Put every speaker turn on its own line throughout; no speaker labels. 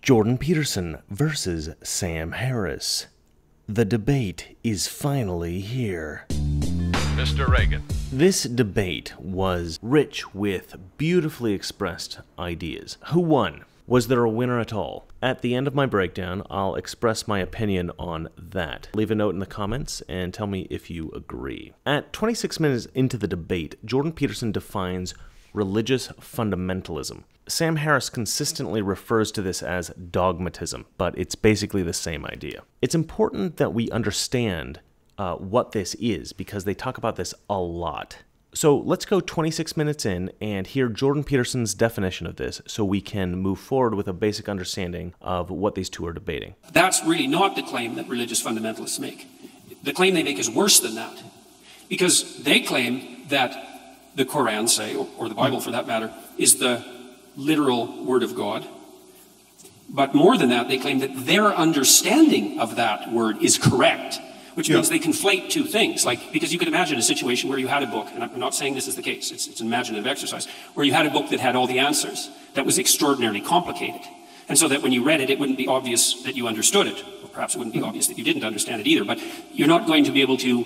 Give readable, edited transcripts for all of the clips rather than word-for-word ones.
Jordan Peterson versus Sam Harris. The debate is finally here.
Mr. Reagan.
This debate was rich with beautifully expressed ideas. Who won? Was there a winner at all? At the end of my breakdown, I'll express my opinion on that. Leave a note in the comments and tell me if you agree. At 26 minutes into the debate, Jordan Peterson defines religious fundamentalism. Sam Harris consistently refers to this as dogmatism, but it's basically the same idea. It's important that we understand what this is because they talk about this a lot. So let's go 26 minutes in and hear Jordan Peterson's definition of this so we can move forward with a basic understanding of what these two are debating.
That's really not the claim that religious fundamentalists make. The claim they make is worse than that, because they claim that the Quran, say, or the Bible for that matter, is the literal word of God. But more than that, they claim that their understanding of that word is correct, which means they conflate two things. Like, because you could imagine a situation where you had a book, and I'm not saying this is the case, it's an imaginative exercise, where you had a book that had all the answers, that was extraordinarily complicated. And so that when you read it, it wouldn't be obvious that you understood it, or perhaps it wouldn't be obvious that you didn't understand it either, but you're not going to be able to,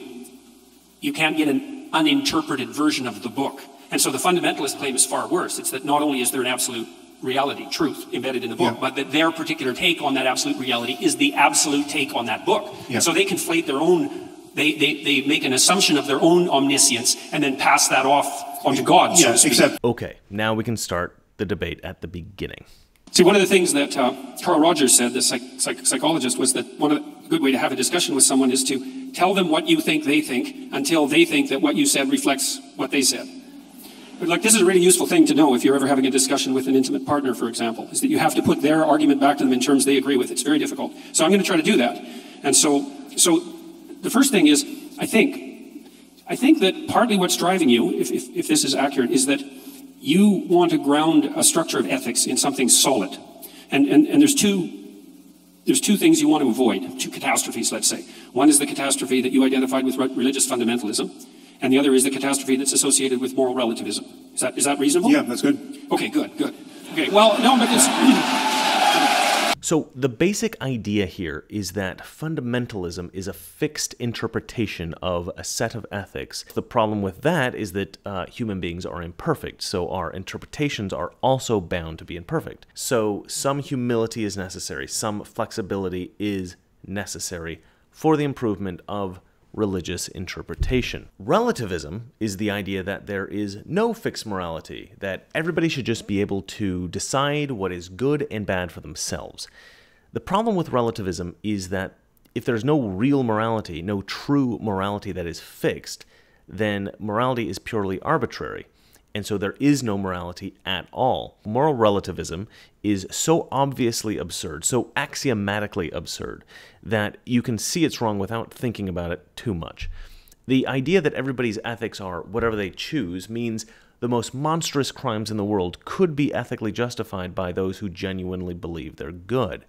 you can't get an uninterpreted version of the book. And so the fundamentalist claim is far worse. It's that not only is there an absolute reality, truth, embedded in the book, but that their particular take on that absolute reality is the absolute take on that book. And so they conflate their own, they make an assumption of their own omniscience and then pass that off onto God, so to speak.
Okay, now we can start the debate at the beginning.
See, one of the things that Carl Rogers said, the psychologist, was that a good way to have a discussion with someone is to tell them what you think they think until they think that what you said reflects what they said. But like, this is a really useful thing to know if you're ever having a discussion with an intimate partner, for example, is that you have to put their argument back to them in terms they agree with. It's very difficult. So I'm going to try to do that. And so the first thing is, I think that partly what's driving you, if this is accurate, is that you want to ground a structure of ethics in something solid. And there's two things you want to avoid, two catastrophes, let's say. One is the catastrophe that you identified with religious fundamentalism, and the other is the catastrophe that's associated with moral relativism. Is that reasonable?
Yeah, that's good.
Okay, good. Okay, well, no, but it's...
So the basic idea here is that fundamentalism is a fixed interpretation of a set of ethics. The problem with that is that human beings are imperfect, so our interpretations are also bound to be imperfect. So some humility is necessary, some flexibility is necessary for the improvement of religious interpretation. Relativism is the idea that there is no fixed morality, that everybody should just be able to decide what is good and bad for themselves. The problem with relativism is that if there's no real morality, no true morality that is fixed, then morality is purely arbitrary. And so there is no morality at all. Moral relativism is so obviously absurd, so axiomatically absurd, that you can see it's wrong without thinking about it too much. The idea that everybody's ethics are whatever they choose means the most monstrous crimes in the world could be ethically justified by those who genuinely believe they're good.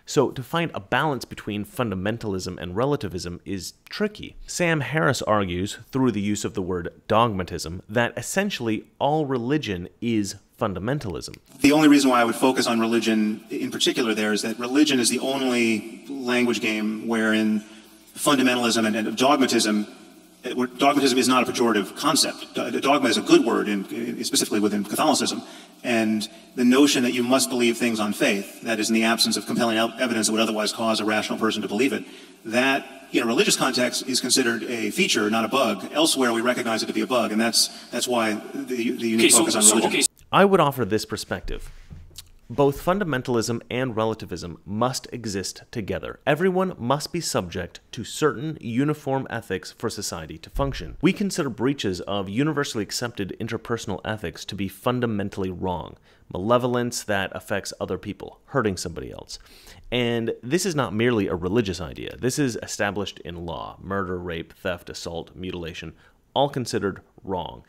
So to find a balance between fundamentalism and relativism is tricky. Sam Harris argues, through the use of the word dogmatism, that essentially all religion is fundamentalism.
The only reason why I would focus on religion in particular there is that religion is the only language game wherein fundamentalism and dogmatism is not a pejorative concept. Dogma is a good word, specifically within Catholicism. And the notion that you must believe things on faith, that is in the absence of compelling evidence that would otherwise cause a rational person to believe it, that in a religious context is considered a feature, not a bug. Elsewhere, we recognize it to be a bug, and that's why the unique focus on religion.
I would offer this perspective. Both fundamentalism and relativism must exist together. Everyone must be subject to certain uniform ethics for society to function. We consider breaches of universally accepted interpersonal ethics to be fundamentally wrong. Malevolence that affects other people, hurting somebody else. And this is not merely a religious idea. This is established in law. Murder, rape, theft, assault, mutilation, all considered wrong.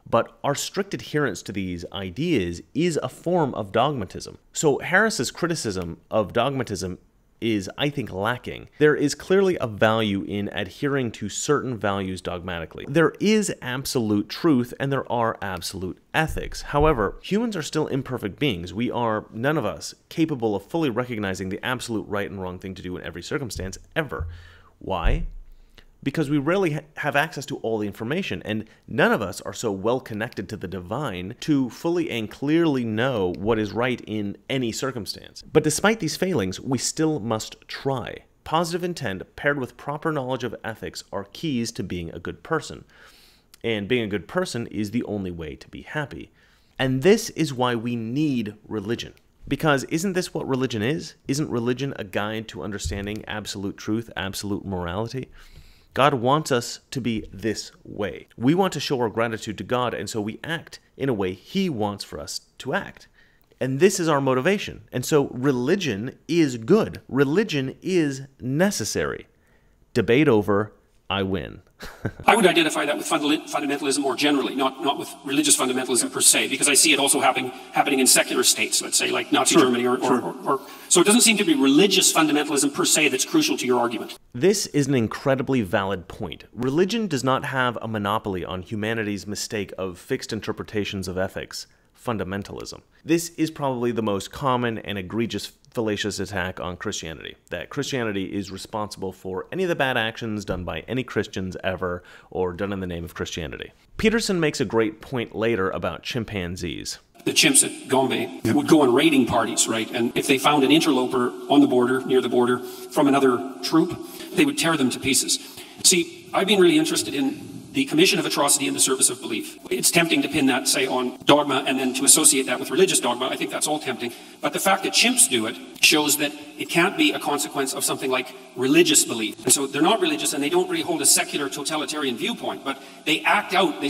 But our strict adherence to these ideas is a form of dogmatism. So Harris's criticism of dogmatism is, I think, lacking. There is clearly a value in adhering to certain values dogmatically. There is absolute truth and there are absolute ethics. However, humans are still imperfect beings. We are, none of us, capable of fully recognizing the absolute right and wrong thing to do in every circumstance, ever. Why? Because we rarely have access to all the information, and none of us are so well connected to the divine to fully and clearly know what is right in any circumstance. But despite these failings, we still must try. Positive intent paired with proper knowledge of ethics are keys to being a good person. And being a good person is the only way to be happy. And this is why we need religion. Because isn't this what religion is? Isn't religion a guide to understanding absolute truth, absolute morality? God wants us to be this way. We want to show our gratitude to God, and so we act in a way He wants for us to act. And this is our motivation. And so religion is good. Religion is necessary. Debate over, I win.
I would identify that with fundamentalism more generally, not with religious fundamentalism per se, because I see it also happening in secular states, let's say, like Nazi Germany or so it doesn't seem to be religious fundamentalism per se that's crucial to your argument.
This is an incredibly valid point. Religion does not have a monopoly on humanity's mistake of fixed interpretations of ethics, fundamentalism. This is probably the most common and egregious fallacious attack on Christianity, that Christianity is responsible for any of the bad actions done by any Christians ever or done in the name of Christianity. Peterson makes a great point later about chimpanzees.
The chimps at Gombe would go on raiding parties, right? And if they found an interloper on the border, near the border, from another troop, they would tear them to pieces. See, I've been really interested in the commission of atrocity in the service of belief. It's tempting to pin that, say, on dogma and then to associate that with religious dogma. I think that's all tempting. But the fact that chimps do it shows that it can't be a consequence of something like religious belief. And so they're not religious and they don't really hold a secular totalitarian viewpoint, but they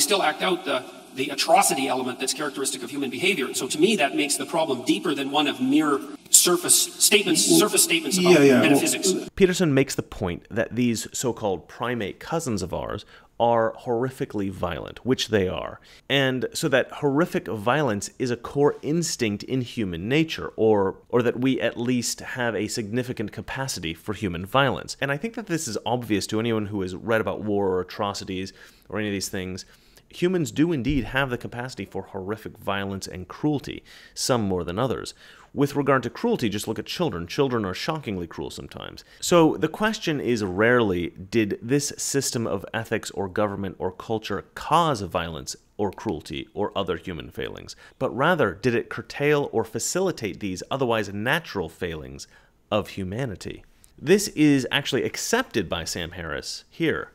still act out the atrocity element that's characteristic of human behavior. And so to me, that makes the problem deeper than one of mere surface statements about metaphysics.
Peterson makes the point that these so-called primate cousins of ours are horrifically violent, which they are. And so that horrific violence is a core instinct in human nature, or that we at least have a significant capacity for human violence. And I think that this is obvious to anyone who has read about war or atrocities or any of these things. Humans do indeed have the capacity for horrific violence and cruelty, some more than others. With regard to cruelty, just look at children. Children are shockingly cruel sometimes. So the question is rarely, did this system of ethics or government or culture cause violence or cruelty or other human failings? But rather, did it curtail or facilitate these otherwise natural failings of humanity? This is actually accepted by Sam Harris here.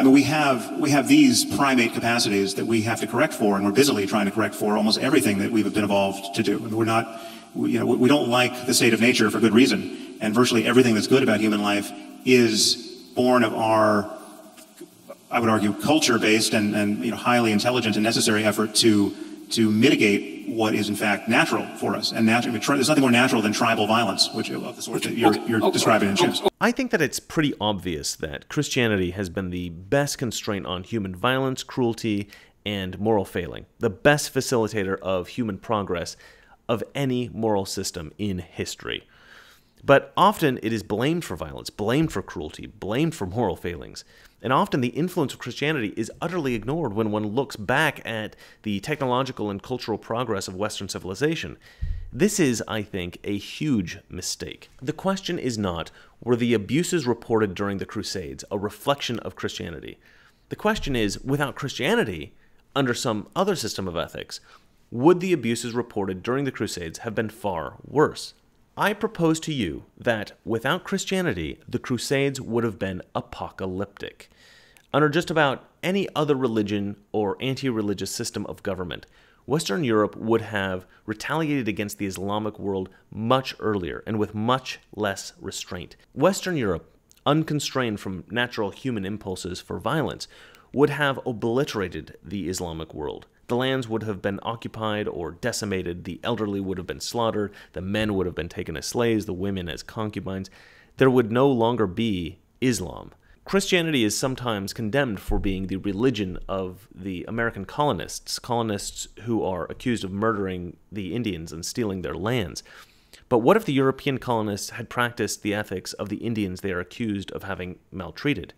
We have these primate capacities that we have to correct for, and we're busily trying to correct for almost everything that we've been evolved to do. We don't like the state of nature for good reason, and virtually everything that's good about human life is born of our, I would argue, culture-based and highly intelligent and necessary effort to mitigate what is in fact natural for us. And there's nothing more natural than tribal violence, which of the sort that you're describing in chimps.
I think that it's pretty obvious that Christianity has been the best constraint on human violence, cruelty, and moral failing, the best facilitator of human progress of any moral system in history. But often it is blamed for violence, blamed for cruelty, blamed for moral failings. And often the influence of Christianity is utterly ignored when one looks back at the technological and cultural progress of Western civilization. This is, I think, a huge mistake. The question is not, were the abuses reported during the Crusades a reflection of Christianity? The question is, without Christianity, under some other system of ethics, would the abuses reported during the Crusades have been far worse? I propose to you that without Christianity, the Crusades would have been apocalyptic. Under just about any other religion or anti-religious system of government, Western Europe would have retaliated against the Islamic world much earlier and with much less restraint. Western Europe, unconstrained from natural human impulses for violence, would have obliterated the Islamic world. The lands would have been occupied or decimated, the elderly would have been slaughtered, the men would have been taken as slaves, the women as concubines. There would no longer be Islam. Christianity is sometimes condemned for being the religion of the American colonists who are accused of murdering the Indians and stealing their lands. But what if the European colonists had practiced the ethics of the Indians they are accused of having maltreated?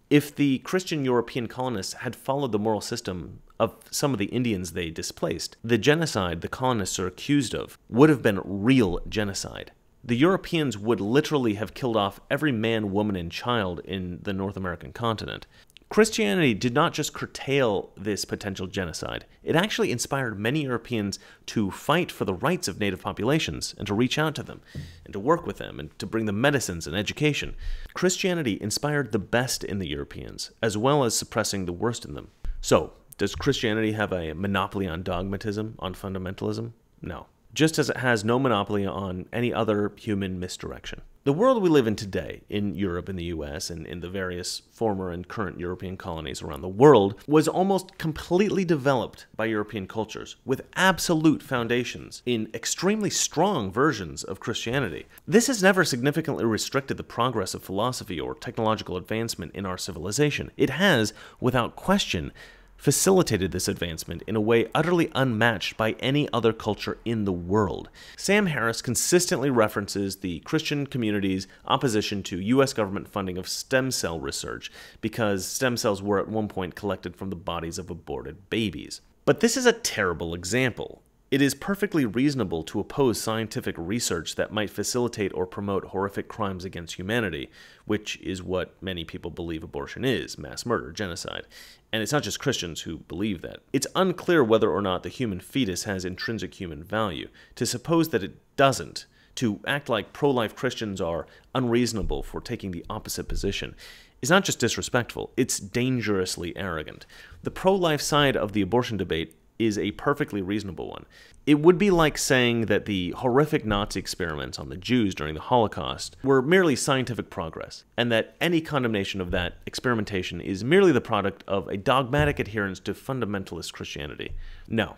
If the Christian European colonists had followed the moral system of some of the Indians they displaced, the genocide the colonists are accused of would have been real genocide. The Europeans would literally have killed off every man, woman, and child in the North American continent. Christianity did not just curtail this potential genocide, it actually inspired many Europeans to fight for the rights of native populations and to reach out to them and to work with them and to bring them medicines and education. Christianity inspired the best in the Europeans, as well as suppressing the worst in them. So, does Christianity have a monopoly on dogmatism, on fundamentalism? No. Just as it has no monopoly on any other human misdirection. The world we live in today, in Europe, in the US, and in the various former and current European colonies around the world, was almost completely developed by European cultures, with absolute foundations in extremely strong versions of Christianity. This has never significantly restricted the progress of philosophy or technological advancement in our civilization. It has, without question, facilitated this advancement in a way utterly unmatched by any other culture in the world. Sam Harris consistently references the Christian community's opposition to U.S. government funding of stem cell research because stem cells were at one point collected from the bodies of aborted babies. But this is a terrible example. It is perfectly reasonable to oppose scientific research that might facilitate or promote horrific crimes against humanity, which is what many people believe abortion is, mass murder, genocide. And it's not just Christians who believe that. It's unclear whether or not the human fetus has intrinsic human value. To suppose that it doesn't, to act like pro-life Christians are unreasonable for taking the opposite position, is not just disrespectful, it's dangerously arrogant. The pro-life side of the abortion debate is a perfectly reasonable one. It would be like saying that the horrific Nazi experiments on the Jews during the Holocaust were merely scientific progress, and that any condemnation of that experimentation is merely the product of a dogmatic adherence to fundamentalist Christianity. No.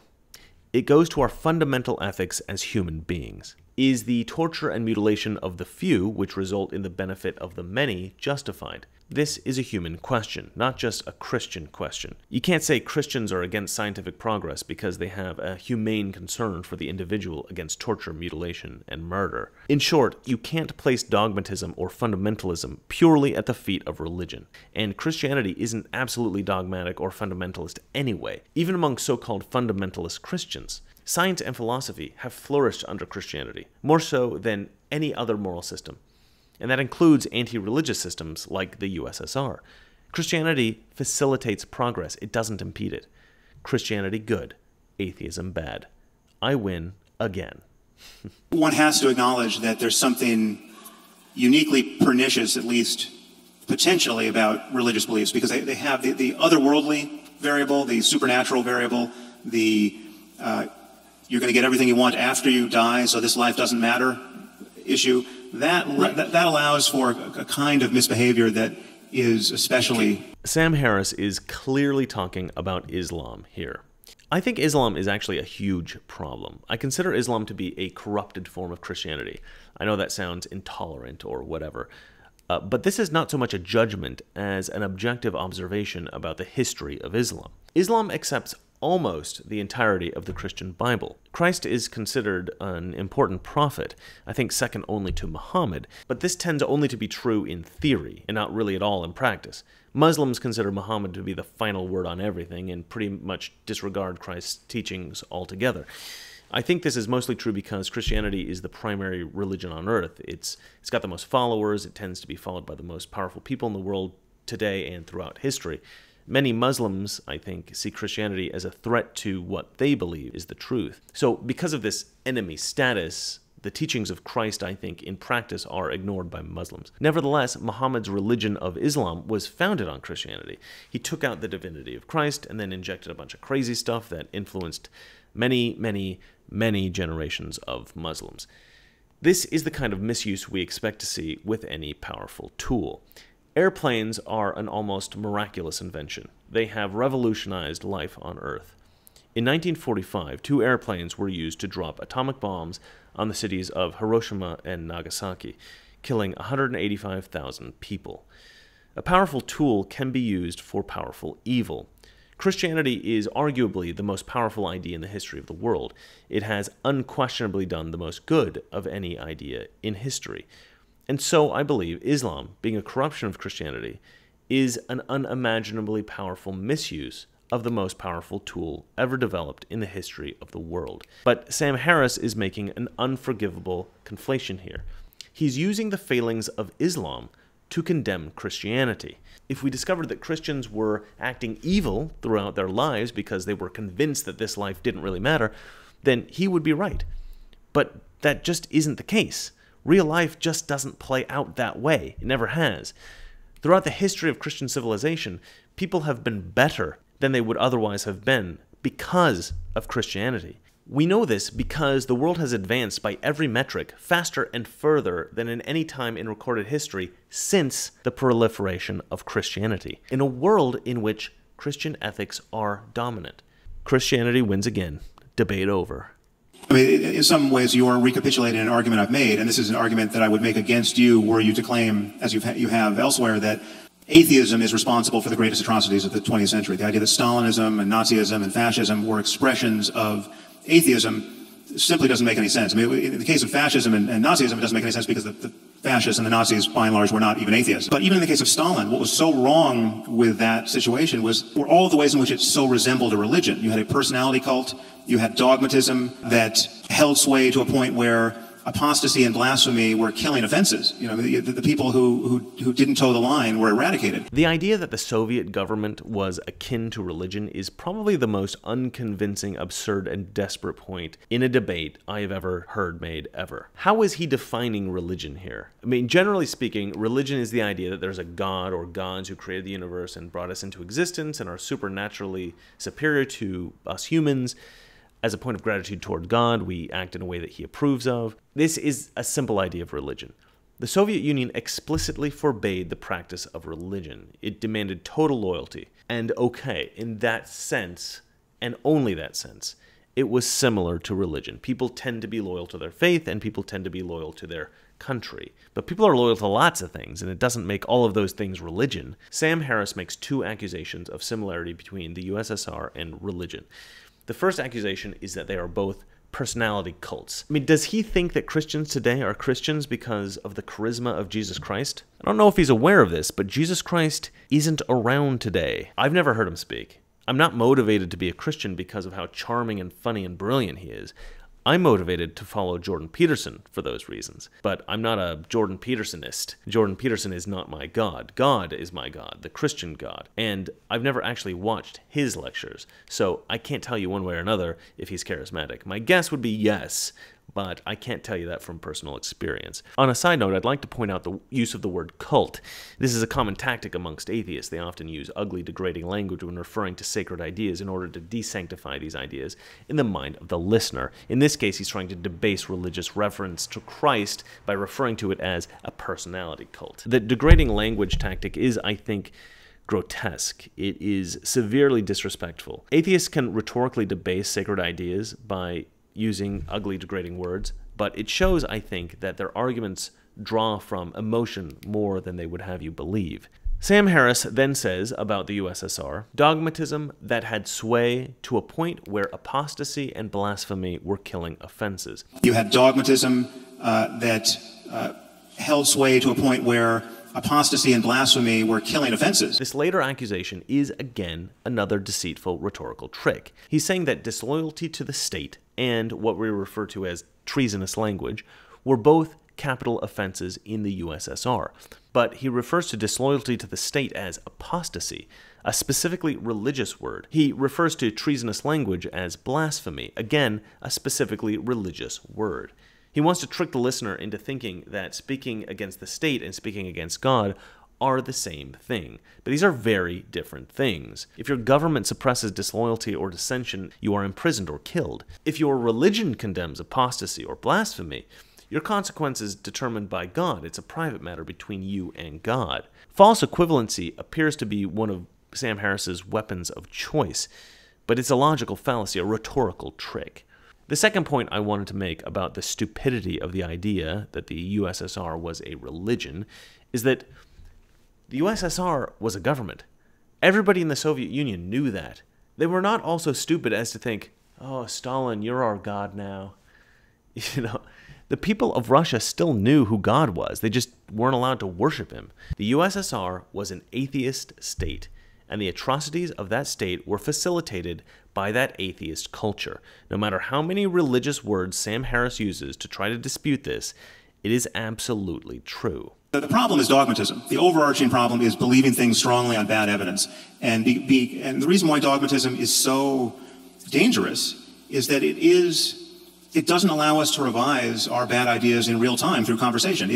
It goes to our fundamental ethics as human beings. Is the torture and mutilation of the few, which result in the benefit of the many, justified? This is a human question, not just a Christian question. You can't say Christians are against scientific progress because they have a humane concern for the individual against torture, mutilation, and murder. In short, you can't place dogmatism or fundamentalism purely at the feet of religion. And Christianity isn't absolutely dogmatic or fundamentalist anyway, even among so-called fundamentalist Christians. Science and philosophy have flourished under Christianity, more so than any other moral system. And that includes anti-religious systems like the USSR. Christianity facilitates progress, it doesn't impede it. Christianity good, atheism bad. I win again.
One has to acknowledge that there's something uniquely pernicious, at least potentially, about religious beliefs, because they have the otherworldly variable, the supernatural variable, the you're going to get everything you want after you die, so this life doesn't matter issue. That allows for a kind of misbehavior that is especially...
Sam Harris is clearly talking about Islam here. I think Islam is actually a huge problem. I consider Islam to be a corrupted form of Christianity. I know that sounds intolerant or whatever, but this is not so much a judgment as an objective observation about the history of Islam. Islam accepts almost the entirety of the Christian Bible. Christ is considered an important prophet, I think second only to Muhammad, but this tends only to be true in theory and not really at all in practice. Muslims consider Muhammad to be the final word on everything and pretty much disregard Christ's teachings altogether. I think this is mostly true because Christianity is the primary religion on earth. It's got the most followers, it tends to be followed by the most powerful people in the world today and throughout history. Many Muslims, I think, see Christianity as a threat to what they believe is the truth. So because of this enemy status, the teachings of Christ, I think, in practice are ignored by Muslims. Nevertheless, Muhammad's religion of Islam was founded on Christianity. He took out the divinity of Christ and then injected a bunch of crazy stuff that influenced many, many, many generations of Muslims. This is the kind of misuse we expect to see with any powerful tool. Airplanes are an almost miraculous invention. They have revolutionized life on Earth. In 1945, 2 airplanes were used to drop atomic bombs on the cities of Hiroshima and Nagasaki, killing 185,000 people. A powerful tool can be used for powerful evil. Christianity is arguably the most powerful idea in the history of the world. It has unquestionably done the most good of any idea in history. And so I believe Islam, being a corruption of Christianity, is an unimaginably powerful misuse of the most powerful tool ever developed in the history of the world. But Sam Harris is making an unforgivable conflation here. He's using the failings of Islam to condemn Christianity. If we discovered that Christians were acting evil throughout their lives because they were convinced that this life didn't really matter, then he would be right. But that just isn't the case. Real life just doesn't play out that way. It never has. Throughout the history of Christian civilization, people have been better than they would otherwise have been because of Christianity. We know this because the world has advanced by every metric faster and further than in any time in recorded history since the proliferation of Christianity. In a world in which Christian ethics are dominant, Christianity wins again. Debate over.
I mean, in some ways, you are recapitulating an argument I've made, and this is an argument that I would make against you were you to claim, as you have elsewhere, that atheism is responsible for the greatest atrocities of the 20th century. The idea that Stalinism and Nazism and fascism were expressions of atheism simply doesn't make any sense. I mean, in the case of fascism and Nazism, it doesn't make any sense because the fascists and the Nazis, by and large, were not even atheists. But even in the case of Stalin, what was so wrong with that situation were all of the ways in which it so resembled a religion. You had a personality cult, you had dogmatism that held sway to a point where apostasy and blasphemy were killing offenses. You know, the people who didn't toe the line were eradicated.
The idea that the Soviet government was akin to religion is probably the most unconvincing, absurd, and desperate point in a debate I have ever heard made ever. How is he defining religion here? I mean, generally speaking, religion is the idea that there's a god or gods who created the universe and brought us into existence and are supernaturally superior to us humans. As a point of gratitude toward God, we act in a way that he approves of. This is a simple idea of religion. The Soviet Union explicitly forbade the practice of religion. It demanded total loyalty. And okay, in that sense, and only that sense, it was similar to religion. People tend to be loyal to their faith, and people tend to be loyal to their country. But people are loyal to lots of things, and it doesn't make all of those things religion. Sam Harris makes two accusations of similarity between the USSR and religion. The first accusation is that they are both personality cults. I mean, does he think that Christians today are Christians because of the charisma of Jesus Christ? I don't know if he's aware of this, but Jesus Christ isn't around today. I've never heard him speak. I'm not motivated to be a Christian because of how charming and funny and brilliant he is. I'm motivated to follow Jordan Peterson for those reasons, but I'm not a Jordan Petersonist. Jordan Peterson is not my God. God is my God, the Christian God, and I've never actually watched his lectures, so I can't tell you one way or another if he's charismatic. My guess would be yes, but I can't tell you that from personal experience. On a side note, I'd like to point out the use of the word cult. This is a common tactic amongst atheists. They often use ugly, degrading language when referring to sacred ideas in order to desanctify these ideas in the mind of the listener. In this case, he's trying to debase religious reference to Christ by referring to it as a personality cult. The degrading language tactic is, I think, grotesque. It is severely disrespectful. Atheists can rhetorically debase sacred ideas by using ugly, degrading words, but it shows, I think, that their arguments draw from emotion more than they would have you believe. Sam Harris then says about the USSR, dogmatism that had sway to a point where apostasy and blasphemy were killing offenses.
You had dogmatism that held sway to a point where apostasy and blasphemy were killing offenses.
This later accusation is, again, another deceitful rhetorical trick. He's saying that disloyalty to the state and what we refer to as treasonous language were both capital offenses in the USSR. But he refers to disloyalty to the state as apostasy, a specifically religious word. He refers to treasonous language as blasphemy, again, a specifically religious word. He wants to trick the listener into thinking that speaking against the state and speaking against God are the same thing. But these are very different things. If your government suppresses disloyalty or dissension, you are imprisoned or killed. If your religion condemns apostasy or blasphemy, your consequence is determined by God. It's a private matter between you and God. False equivalency appears to be one of Sam Harris's weapons of choice, but it's a logical fallacy, a rhetorical trick. The second point I wanted to make about the stupidity of the idea that the USSR was a religion is that the USSR was a government. Everybody in the Soviet Union knew that. They were not also stupid as to think, oh, Stalin, you're our God now. You know, the people of Russia still knew who God was. They just weren't allowed to worship him. The USSR was an atheist state, and the atrocities of that state were facilitated by that atheist culture. No matter how many religious words Sam Harris uses to try to dispute this, it is absolutely true.
The problem is dogmatism. The overarching problem is believing things strongly on bad evidence. And the reason why dogmatism is so dangerous is that it doesn't allow us to revise our bad ideas in real time through conversation.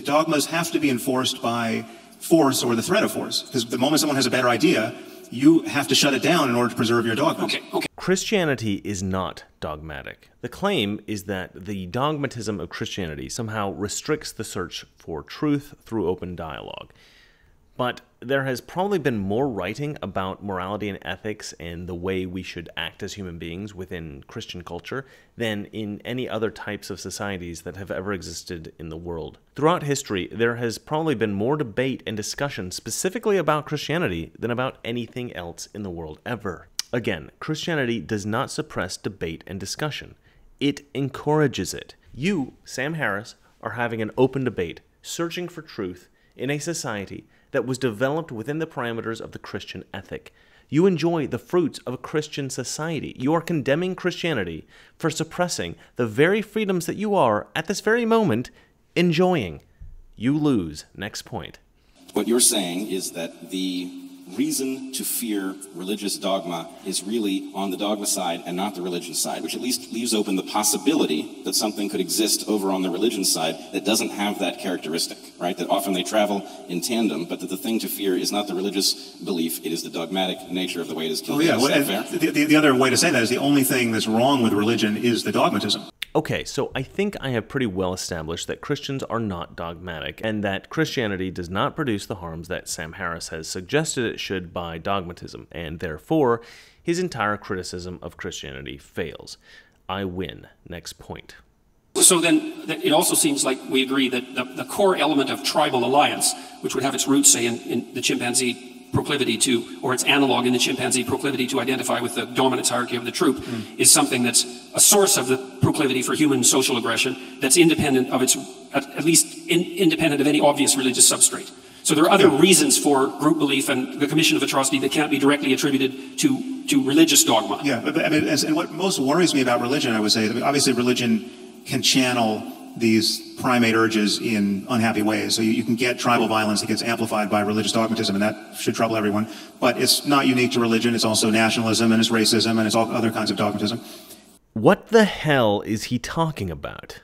Dogmas have to be enforced by force or the threat of force. Because the moment someone has a better idea, you have to shut it down in order to preserve your dogma.
Okay.
Christianity is not dogmatic. The claim is that the dogmatism of Christianity somehow restricts the search for truth through open dialogue. But there has probably been more writing about morality and ethics and the way we should act as human beings within Christian culture than in any other types of societies that have ever existed in the world. Throughout history, there has probably been more debate and discussion specifically about Christianity than about anything else in the world ever. Again, Christianity does not suppress debate and discussion. It encourages it. You, Sam Harris, are having an open debate, searching for truth in a society that was developed within the parameters of the Christian ethic. You enjoy the fruits of a Christian society. You are condemning Christianity for suppressing the very freedoms that you are, at this very moment, enjoying. You lose. Next point.
What you're saying is that the reason to fear religious dogma is really on the dogma side and not the religion side, which at least leaves open the possibility that something could exist over on the religion side that doesn't have that characteristic, right? That often they travel in tandem, but that the thing to fear is not the religious belief, it is the dogmatic nature of the way it is conveyed.
Oh, yeah.
Is that fair?
The other way to say that is the only thing that's wrong with religion is the dogmatism.
Okay, so I think I have pretty well established that Christians are not dogmatic, and that Christianity does not produce the harms that Sam Harris has suggested it should by dogmatism, and therefore, his entire criticism of Christianity fails. I win. Next point.
So then it also seems like we agree that the core element of tribal alliance, which would have its roots, say, in the chimpanzee proclivity to, or its analog in the chimpanzee proclivity to identify with the dominance hierarchy of the troop, is something that's a source of the proclivity for human social aggression that's independent of its, at least independent of any obvious religious substrate. So there are other reasons for group belief and the commission of atrocity that can't be directly attributed to religious dogma.
Yeah, but I mean, and what most worries me about religion, I would say, obviously religion can channel these primate urges in unhappy ways. So you can get tribal violence that gets amplified by religious dogmatism, and that should trouble everyone. But it's not unique to religion. It's also nationalism, and it's racism, and it's all other kinds of dogmatism.
What the hell is he talking about?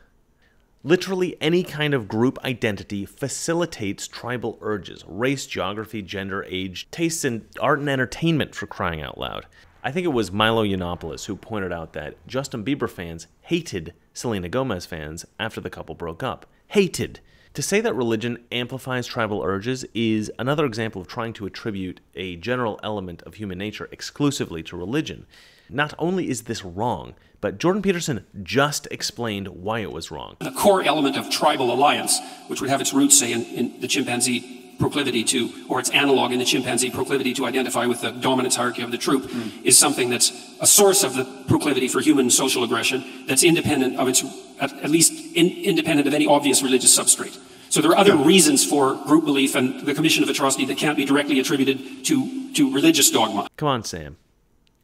Literally any kind of group identity facilitates tribal urges, race, geography, gender, age, tastes in art and entertainment, for crying out loud. I think it was Milo Yiannopoulos who pointed out that Justin Bieber fans hated Selena Gomez fans after the couple broke up. Hated. To say that religion amplifies tribal urges is another example of trying to attribute a general element of human nature exclusively to religion. Not only is this wrong, but Jordan Peterson just explained why it was wrong.
The core element of tribal alliance, which would have its roots, say, in the chimpanzee proclivity to, or its analog in the chimpanzee proclivity to identify with the dominance hierarchy of the troop, is something that's a source of the proclivity for human social aggression that's independent of its, at least independent of any obvious religious substrate. So there are other reasons for group belief and the commission of atrocity that can't be directly attributed to religious dogma.
Come on, Sam.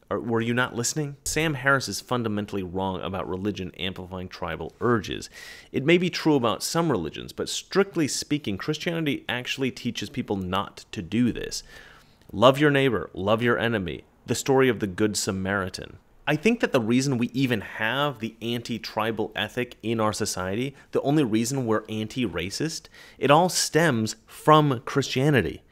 Were you not listening? Sam Harris is fundamentally wrong about religion amplifying tribal urges. It may be true about some religions, but strictly speaking, Christianity actually teaches people not to do this. Love your neighbor, love your enemy. The story of the Good Samaritan. I think that the reason we even have the anti-tribal ethic in our society, the only reason we're anti-racist, it all stems from Christianity.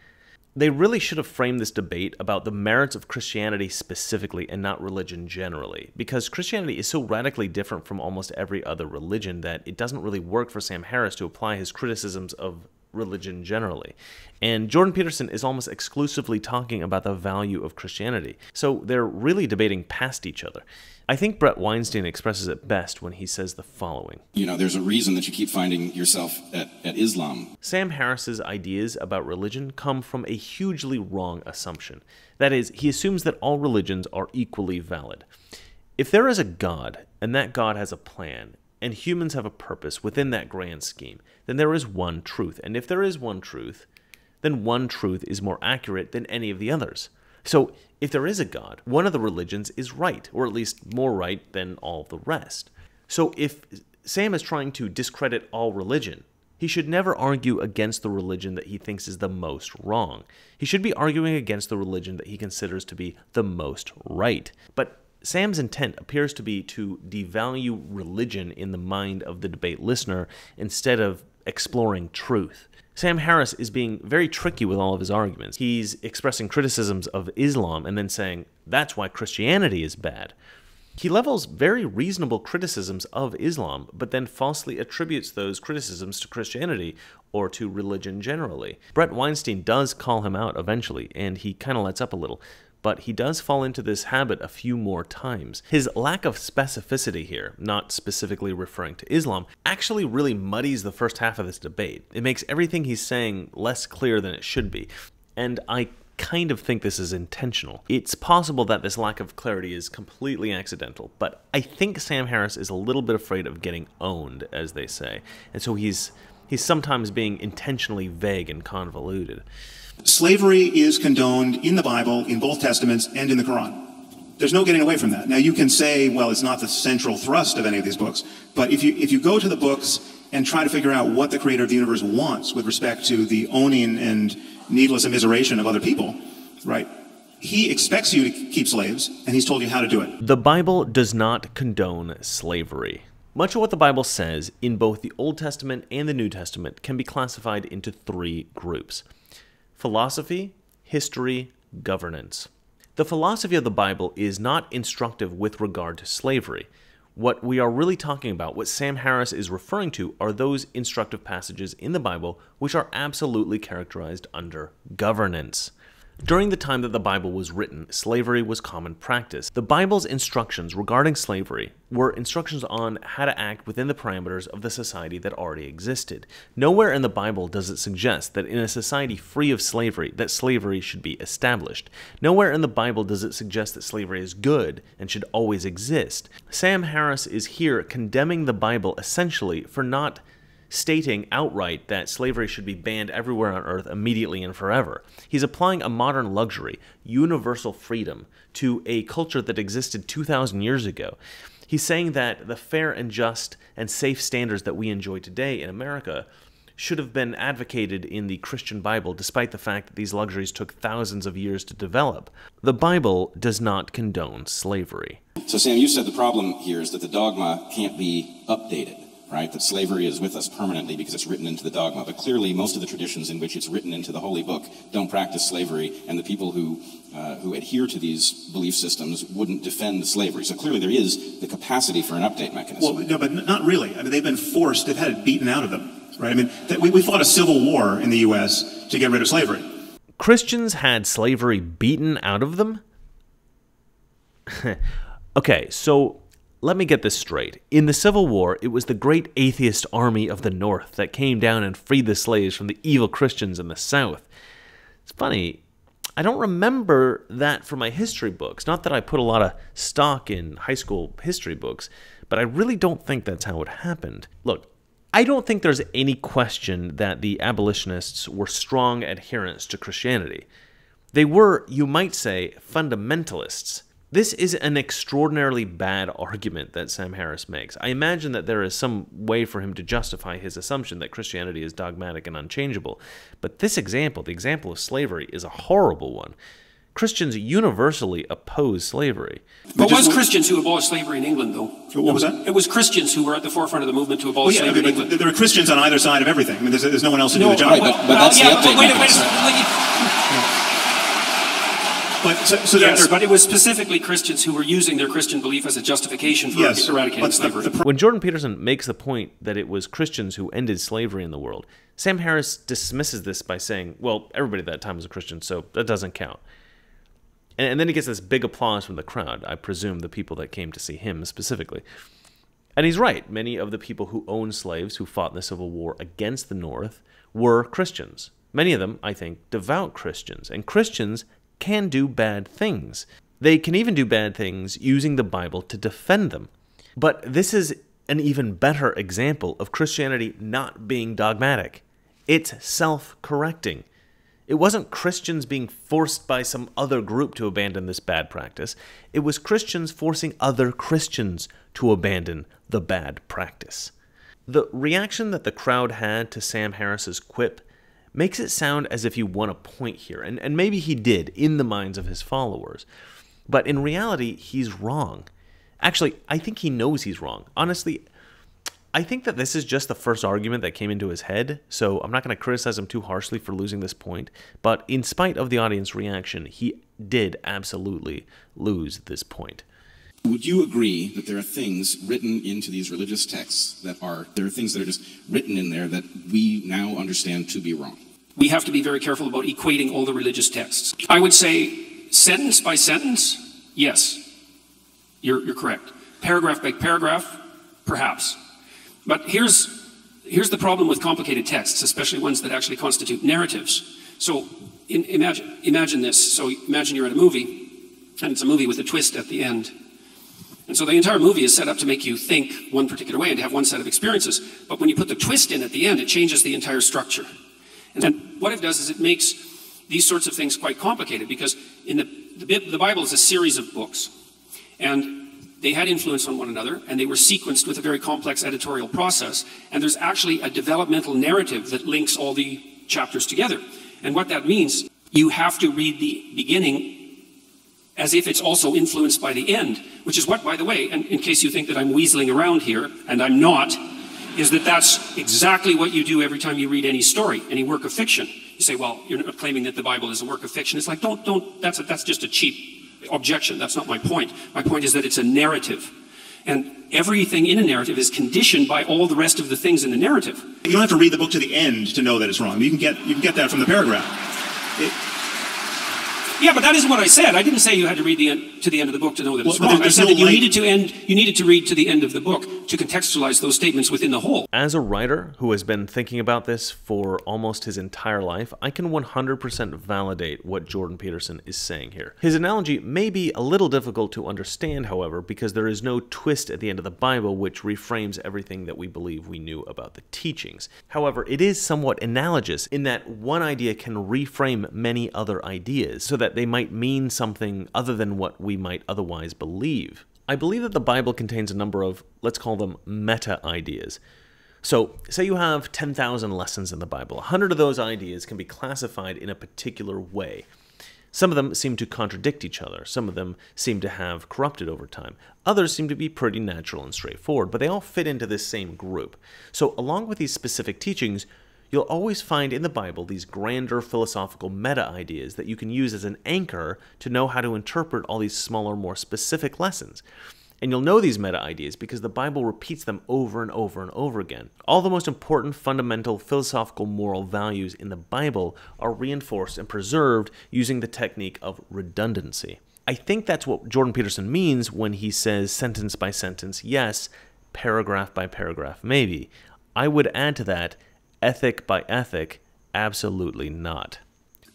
They really should have framed this debate about the merits of Christianity specifically and not religion generally, because Christianity is so radically different from almost every other religion that it doesn't really work for Sam Harris to apply his criticisms of religion generally. And Jordan Peterson is almost exclusively talking about the value of Christianity. So they're really debating past each other. I think Brett Weinstein expresses it best when he says the following.
You know, there's a reason that you keep finding yourself at Islam.
Sam Harris's ideas about religion come from a hugely wrong assumption. That is, he assumes that all religions are equally valid. If there is a God, and that God has a plan, and humans have a purpose within that grand scheme, then there is one truth. And if there is one truth, then one truth is more accurate than any of the others. So, if there is a God, one of the religions is right, or at least more right than all the rest. So, if Sam is trying to discredit all religion, he should never argue against the religion that he thinks is the most wrong. He should be arguing against the religion that he considers to be the most right. But Sam's intent appears to be to devalue religion in the mind of the debate listener instead of exploring truth. Sam Harris is being very tricky with all of his arguments. He's expressing criticisms of Islam and then saying, that's why Christianity is bad. He levels very reasonable criticisms of Islam, but then falsely attributes those criticisms to Christianity or to religion generally. Brett Weinstein does call him out eventually, and he kind of lets up a little, but he does fall into this habit a few more times. His lack of specificity here, not specifically referring to Islam, actually really muddies the first half of this debate. It makes everything he's saying less clear than it should be, and I kind of think this is intentional. It's possible that this lack of clarity is completely accidental, but I think Sam Harris is a little bit afraid of getting owned, as they say, and so he's sometimes being intentionally vague and convoluted.
Slavery is condoned in the Bible, in both Testaments, and in the Quran. There's no getting away from that. Now, you can say, well, it's not the central thrust of any of these books, but if you go to the books and try to figure out what the creator of the universe wants with respect to the owning and needless immiseration of other people, right? He expects you to keep slaves, and he's told you how to do it.
The Bible does not condone slavery. Much of what the Bible says in both the Old Testament and the New Testament can be classified into three groups: philosophy, history, governance. The philosophy of the Bible is not instructive with regard to slavery. What we are really talking about, what Sam Harris is referring to, are those instructive passages in the Bible which are absolutely characterized under governance. During the time that the Bible was written, slavery was common practice. The Bible's instructions regarding slavery were instructions on how to act within the parameters of the society that already existed. Nowhere in the Bible does it suggest that in a society free of slavery, that slavery should be established. Nowhere in the Bible does it suggest that slavery is good and should always exist. Sam Harris is here condemning the Bible essentially for not stating outright that slavery should be banned everywhere on earth immediately and forever. He's applying a modern luxury, universal freedom, to a culture that existed 2,000 years ago. He's saying that the fair and just and safe standards that we enjoy today in America should have been advocated in the Christian Bible, despite the fact that these luxuries took thousands of years to develop. The Bible does not condone slavery.
So Sam, you said the problem here is that the dogma can't be updated, right? That slavery is with us permanently because it's written into the dogma. But clearly, most of the traditions in which it's written into the Holy Book don't practice slavery, and the people who adhere to these belief systems wouldn't defend slavery. So clearly, there is the capacity for an update mechanism.
Well, no, but not really. I mean, they've been forced. They've had it beaten out of them, right? I mean, we fought a civil war in the U.S. to get rid of slavery.
Christians had slavery beaten out of them? Okay, so let me get this straight. In the Civil War, it was the great atheist army of the North that came down and freed the slaves from the evil Christians in the South. It's funny, I don't remember that from my history books. Not that I put a lot of stock in high school history books, but I really don't think that's how it happened. Look, I don't think there's any question that the abolitionists were strong adherents to Christianity. They were, you might say, fundamentalists. This is an extraordinarily bad argument that Sam Harris makes. I imagine that there is some way for him to justify his assumption that Christianity is dogmatic and unchangeable. But this example, the example of slavery, is a horrible one. Christians universally oppose slavery.
But it was Christians who abolished slavery in England, though.
What was that?
It was Christians who were at the forefront of the movement to abolish slavery in England.
There are Christians on either side of everything. I mean, there's no one else to do the job.
Right, but that's the update mechanism.
But it was specifically Christians who were using their Christian belief as a justification for eradicating slavery.
When Jordan Peterson makes the point that it was Christians who ended slavery in the world, Sam Harris dismisses this by saying, well, everybody at that time was a Christian, so that doesn't count. And then he gets this big applause from the crowd, I presume the people that came to see him specifically. And he's right. Many of the people who owned slaves who fought in the Civil War against the North were Christians. Many of them, I think, devout Christians. And Christians can do bad things. They can even do bad things using the Bible to defend them. But this is an even better example of Christianity not being dogmatic. It's self-correcting. It wasn't Christians being forced by some other group to abandon this bad practice. It was Christians forcing other Christians to abandon the bad practice. The reaction that the crowd had to Sam Harris's quip makes it sound as if he won a point here, and maybe he did in the minds of his followers. But in reality, he's wrong. Actually, I think he knows he's wrong. Honestly, I think that this is just the first argument that came into his head, so I'm not going to criticize him too harshly for losing this point. But in spite of the audience reaction, he did absolutely lose this point.
Would you agree that there are things written into these religious texts there are things that are just written in there that we now understand to be wrong?
We have to be very careful about equating all the religious texts. I would say sentence by sentence, yes, you're correct. Paragraph by paragraph, perhaps. But here's the problem with complicated texts, especially ones that actually constitute narratives. So imagine this. So imagine you're at a movie, and it's a movie with a twist at the end. And so the entire movie is set up to make you think one particular way and to have one set of experiences. But when you put the twist in at the end, it changes the entire structure. And then what it does is it makes these sorts of things quite complicated, because in the Bible is a series of books. And they had influence on one another, and they were sequenced with a very complex editorial process. And there's actually a developmental narrative that links all the chapters together. And what that means, you have to read the beginning as if it's also influenced by the end, which is what, by the way, and in case you think that I'm weaseling around here, and I'm not, is that that's exactly what you do every time you read any story, any work of fiction. You say, well, you're not claiming that the Bible is a work of fiction. It's like, that's just a cheap objection. That's not my point. My point is that it's a narrative. And everything in a narrative is conditioned by all the rest of the things in the narrative.
You don't have to read the book to the end to know that it's wrong. You can get that from the paragraph.
Yeah, but that isn't what I said. I didn't say you had to read to the end of the book to know that it's wrong. I said that you needed to read to the end of the book to contextualize those statements within the whole.
As a writer who has been thinking about this for almost his entire life, I can 100% validate what Jordan Peterson is saying here. His analogy may be a little difficult to understand, however, because there is no twist at the end of the Bible which reframes everything that we believe we knew about the teachings. However, it is somewhat analogous in that one idea can reframe many other ideas so that they might mean something other than what we might otherwise believe. I believe that the Bible contains a number of, let's call them meta-ideas. So, say you have 10,000 lessons in the Bible. 100 of those ideas can be classified in a particular way. Some of them seem to contradict each other. Some of them seem to have corrupted over time. Others seem to be pretty natural and straightforward, but they all fit into this same group. So, along with these specific teachings, you'll always find in the Bible these grander philosophical meta-ideas that you can use as an anchor to know how to interpret all these smaller, more specific lessons. And you'll know these meta-ideas because the Bible repeats them over and over and over again. All the most important fundamental philosophical moral values in the Bible are reinforced and preserved using the technique of redundancy. I think that's what Jordan Peterson means when he says sentence by sentence, yes, paragraph by paragraph, maybe. I would add to that, ethic by ethic, absolutely not.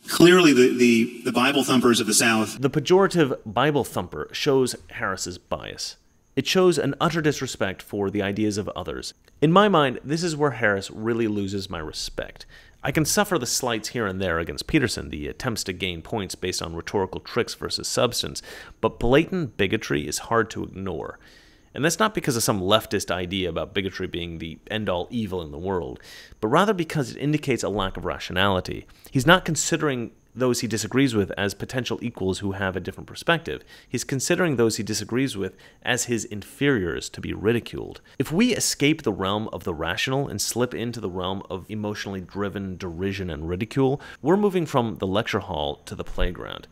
Clearly, the Bible thumpers of the South.
The pejorative Bible thumper shows Harris's bias. It shows an utter disrespect for the ideas of others. In my mind, this is where Harris really loses my respect. I can suffer the slights here and there against Peterson, the attempts to gain points based on rhetorical tricks versus substance, but blatant bigotry is hard to ignore. And that's not because of some leftist idea about bigotry being the end-all evil in the world, but rather because it indicates a lack of rationality. He's not considering those he disagrees with as potential equals who have a different perspective. He's considering those he disagrees with as his inferiors to be ridiculed. If we escape the realm of the rational and slip into the realm of emotionally driven derision and ridicule, we're moving from the lecture hall to the playground.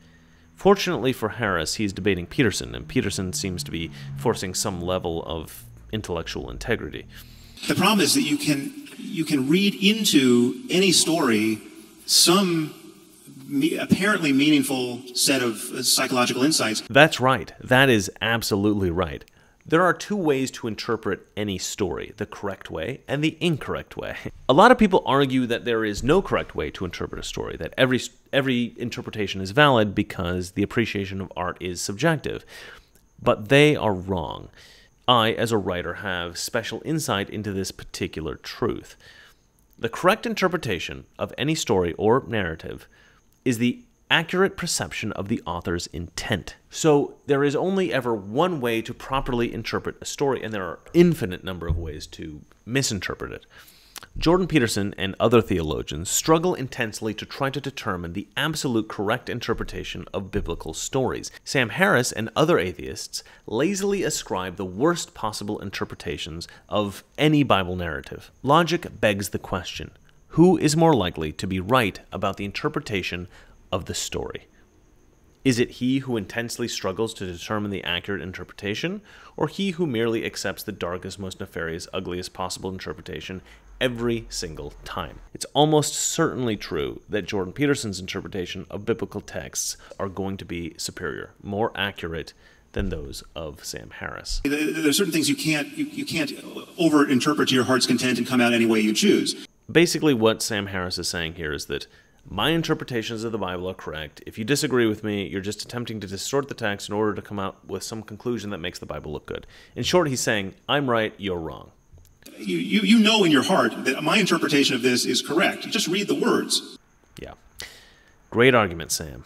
Fortunately for Harris, he's debating Peterson, and Peterson seems to be forcing some level of intellectual integrity.
The problem is that you can read into any story some apparently meaningful set of psychological insights.
That's right. That is absolutely right. There are two ways to interpret any story, the correct way and the incorrect way. A lot of people argue that there is no correct way to interpret a story, that every interpretation is valid because the appreciation of art is subjective. But they are wrong. I, as a writer, have special insight into this particular truth. The correct interpretation of any story or narrative is the accurate perception of the author's intent. So there is only ever one way to properly interpret a story, and there are an infinite number of ways to misinterpret it. Jordan Peterson and other theologians struggle intensely to try to determine the absolute correct interpretation of biblical stories. Sam Harris and other atheists lazily ascribe the worst possible interpretations of any Bible narrative. Logic begs the question: who is more likely to be right about the interpretation of the story? Is it he who intensely struggles to determine the accurate interpretation, or he who merely accepts the darkest, most nefarious, ugliest possible interpretation every single time? It's almost certainly true that Jordan Peterson's interpretation of biblical texts are going to be superior, more accurate than those of Sam Harris.
There are certain things you can't over-interpret to your heart's content and come out any way you choose.
Basically, what Sam Harris is saying here is that my interpretations of the Bible are correct. If you disagree with me, you're just attempting to distort the text in order to come out with some conclusion that makes the Bible look good. In short, he's saying, I'm right, you're wrong.
You know in your heart that my interpretation of this is correct. You just read the words.
Yeah. Great argument, Sam.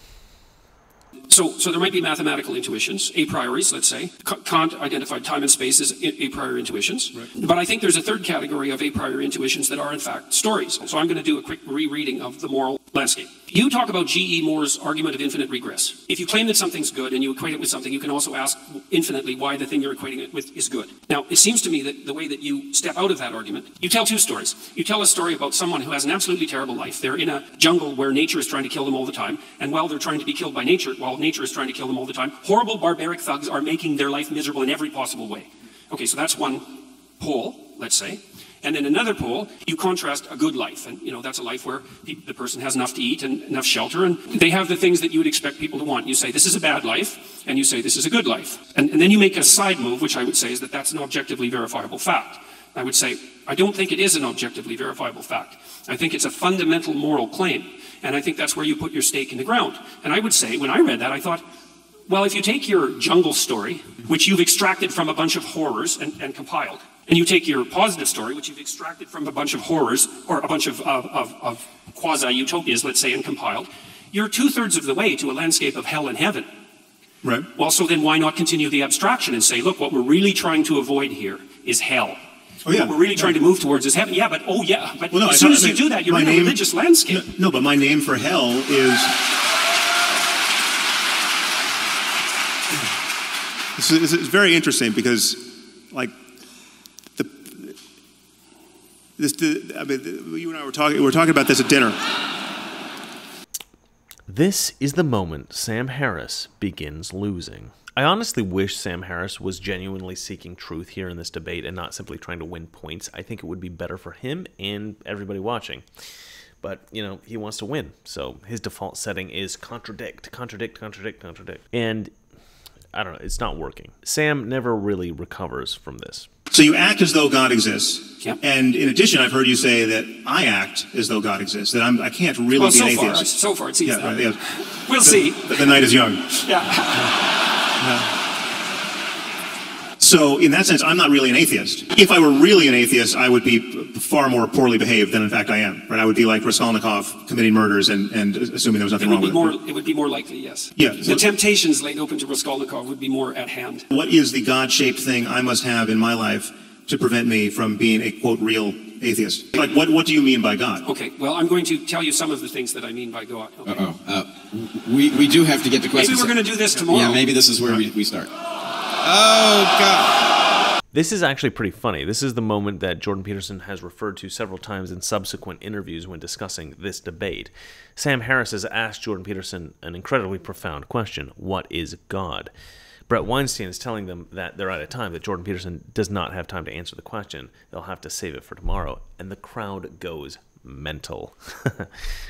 So there might be mathematical intuitions, a prioris, let's say. Kant identified time and space as a priori intuitions. Right. But I think there's a third category of a priori intuitions that are, in fact, stories. So I'm going to do a quick rereading of the moral landscape. You talk about G.E. Moore's argument of infinite regress. If you claim that something's good and you equate it with something, you can also ask infinitely why the thing you're equating it with is good. Now, it seems to me that the way that you step out of that argument, you tell two stories. You tell a story about someone who has an absolutely terrible life. They're in a jungle where nature is trying to kill them all the time. And while they're trying to be killed by nature, while nature is trying to kill them all the time, horrible barbaric thugs are making their life miserable in every possible way. Okay, so that's one pole, let's say. And then another pole, you contrast a good life. And, that's a life where the person has enough to eat and enough shelter, and they have the things that you would expect people to want. You say, this is a bad life, and you say, this is a good life. And then you make a side move, which I would say is that that's an objectively verifiable fact. I would say, I don't think it is an objectively verifiable fact. I think it's a fundamental moral claim. And I think that's where you put your stake in the ground. And I would say, when I read that, I thought, well, if you take your jungle story, which you've extracted from a bunch of horrors and compiled, and you take your positive story, which you've extracted from a bunch of horrors, or a bunch of quasi-utopias, let's say, and compiled, you're 2/3 of the way to a landscape of hell and heaven.
Right.
Well, so then why not continue the abstraction and say, look, what we're really trying to avoid here is hell.
Oh, yeah.
What we're really trying to move towards is heaven. Yeah, but well, no, as soon as you do that, you're in a religious landscape.
No, but my name for hell is... It's very interesting because, like, you and I were talking about this at dinner.
This is the moment Sam Harris begins losing. I honestly wish Sam Harris was genuinely seeking truth here in this debate and not simply trying to win points. I think it would be better for him and everybody watching. But, he wants to win, so his default setting is contradict. And, I don't know, it's not working. Sam never really recovers from this.
So you act as though God exists,
yep.
And in addition, I've heard you say that I act as though God exists, that I can't really be an atheist.
So far it seems that.
Yeah.
We'll see.
The night is young.
Yeah.
So in that sense, I'm not really an atheist. If I were really an atheist, I would be far more poorly behaved than in fact I am. Right? I would be like Raskolnikov committing murders and assuming there was nothing wrong with it.
It would be more likely, yes.
Yeah.
The temptations laid open to Raskolnikov would be more at hand.
What is the God-shaped thing I must have in my life to prevent me from being a, quote, real atheist? Like, what do you mean by God?
Okay, well, I'm going to tell you some of the things that I mean by God. Okay.
We do have to get to questions.
Maybe we're going to do this tomorrow.
Yeah, maybe this is where we start. Oh, God.
This is actually pretty funny. This is the moment that Jordan Peterson has referred to several times in subsequent interviews when discussing this debate. Sam Harris has asked Jordan Peterson an incredibly profound question: what is God? Brett Weinstein is telling them that they're out of time, that Jordan Peterson does not have time to answer the question. They'll have to save it for tomorrow. And the crowd goes mental.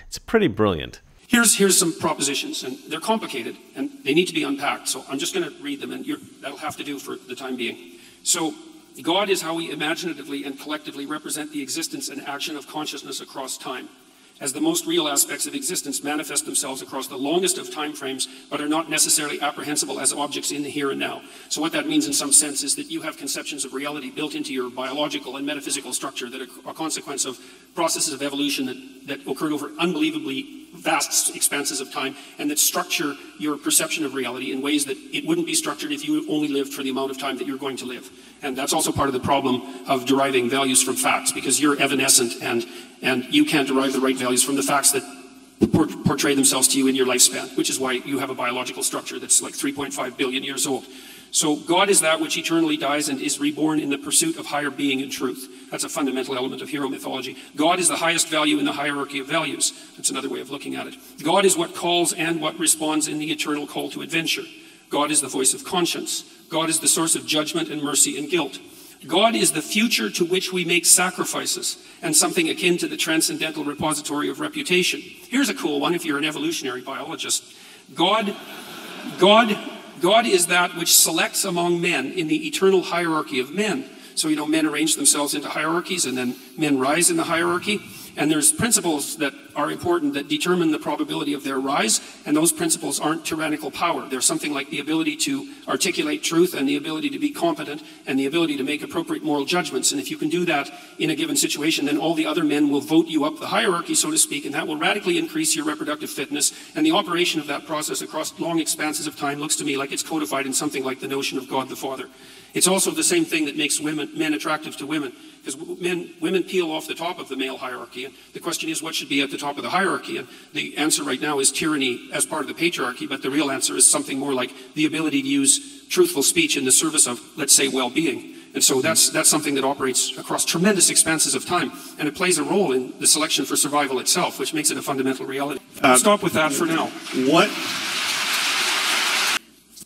It's pretty brilliant.
Here's some propositions, and they're complicated, and they need to be unpacked. So I'm just going to read them, and that'll have to do for the time being. So, God is how we imaginatively and collectively represent the existence and action of consciousness across time, as the most real aspects of existence manifest themselves across the longest of time frames, but are not necessarily apprehensible as objects in the here and now. So what that means in some sense is that you have conceptions of reality built into your biological and metaphysical structure that are a consequence of processes of evolution that occurred over unbelievably vast expanses of time, and that structure your perception of reality in ways that it wouldn't be structured if you only lived for the amount of time that you're going to live. And that's also part of the problem of deriving values from facts, because you're evanescent and you can't derive the right values from the facts that portray themselves to you in your lifespan, which is why you have a biological structure that's like 3.5 billion years old. So God is that which eternally dies and is reborn in the pursuit of higher being and truth. That's a fundamental element of hero mythology. God is the highest value in the hierarchy of values. That's another way of looking at it. God is what calls and what responds in the eternal call to adventure. God is the voice of conscience. God is the source of judgment and mercy and guilt. God is the future to which we make sacrifices, and something akin to the transcendental repository of reputation. Here's a cool one if you're an evolutionary biologist. God is that which selects among men in the eternal hierarchy of men. So, men arrange themselves into hierarchies, and then men rise in the hierarchy. And there's principles that are important that determine the probability of their rise, and those principles aren't tyrannical power. They're something like the ability to articulate truth, and the ability to be competent, and the ability to make appropriate moral judgments. And if you can do that in a given situation, then all the other men will vote you up the hierarchy, so to speak, and that will radically increase your reproductive fitness. And the operation of that process across long expanses of time looks to me like it's codified in something like the notion of God the Father. It's also the same thing that makes men attractive to women, because women peel off the top of the male hierarchy, and the question is what should be at the top of the hierarchy, and the answer right now is tyranny as part of the patriarchy, but the real answer is something more like the ability to use truthful speech in the service of, let's say, well-being. And so that's something that operates across tremendous expanses of time, and it plays a role in the selection for survival itself, which makes it a fundamental reality. I'll stop with that for now.
What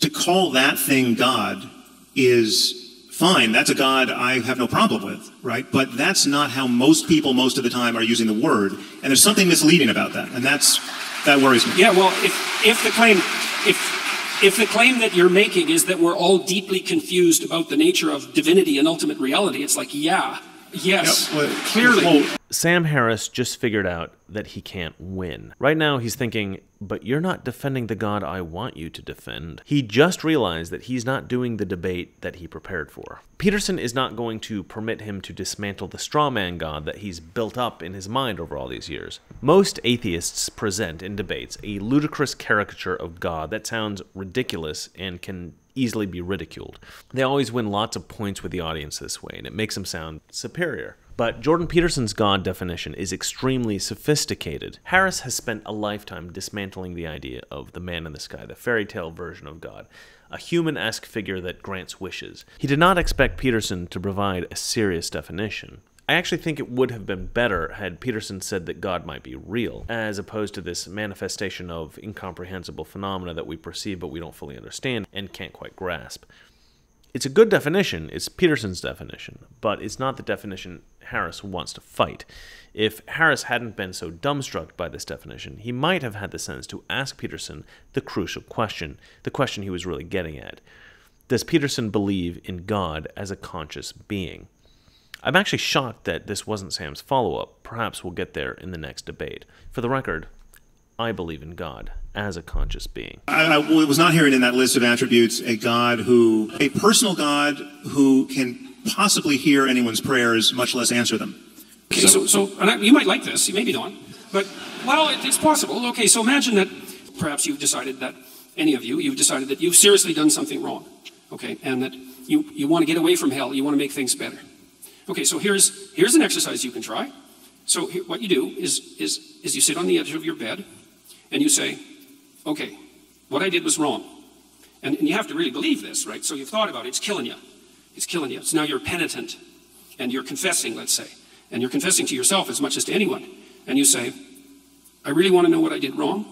to call that thing God is fine. That's a God I have no problem with, right? But that's not how most people most of the time are using the word, and there's something misleading about that, and that worries me.
Yeah, well, if the claim that you're making is that we're all deeply confused about the nature of divinity and ultimate reality, it's like, yes, clearly.
Sam Harris just figured out that he can't win. Right now he's thinking, but you're not defending the God I want you to defend. He just realized that he's not doing the debate that he prepared for. Peterson is not going to permit him to dismantle the straw man God that he's built up in his mind over all these years. Most atheists present in debates a ludicrous caricature of God that sounds ridiculous and can easily be ridiculed. They always win lots of points with the audience this way, and it makes them sound superior. But Jordan Peterson's God definition is extremely sophisticated. Harris has spent a lifetime dismantling the idea of the man in the sky, the fairy tale version of God, a human-esque figure that grants wishes. He did not expect Peterson to provide a serious definition. I actually think it would have been better had Peterson said that God might be real, as opposed to this manifestation of incomprehensible phenomena that we perceive but we don't fully understand and can't quite grasp. It's a good definition, it's Peterson's definition, but it's not the definition Harris wants to fight. If Harris hadn't been so dumbstruck by this definition, he might have had the sense to ask Peterson the crucial question, the question he was really getting at. Does Peterson believe in God as a conscious being? I'm actually shocked that this wasn't Sam's follow-up. Perhaps we'll get there in the next debate. For the record, I believe in God as a conscious being.
I was not hearing in that list of attributes a personal God who can possibly hear anyone's prayers, much less answer them.
Okay, so you might like this, maybe not, but, well, it's possible. Okay, so imagine that perhaps you've decided that, you've decided that you've seriously done something wrong, okay, and that you want to get away from hell, you want to make things better. Okay, so here's an exercise you can try. So what you do is you sit on the edge of your bed and you say, okay, what I did was wrong. And you have to really believe this, right? So you've thought about it, it's killing you. It's killing you. So now you're penitent, and you're confessing, let's say. And you're confessing to yourself as much as to anyone. And you say, I really want to know what I did wrong,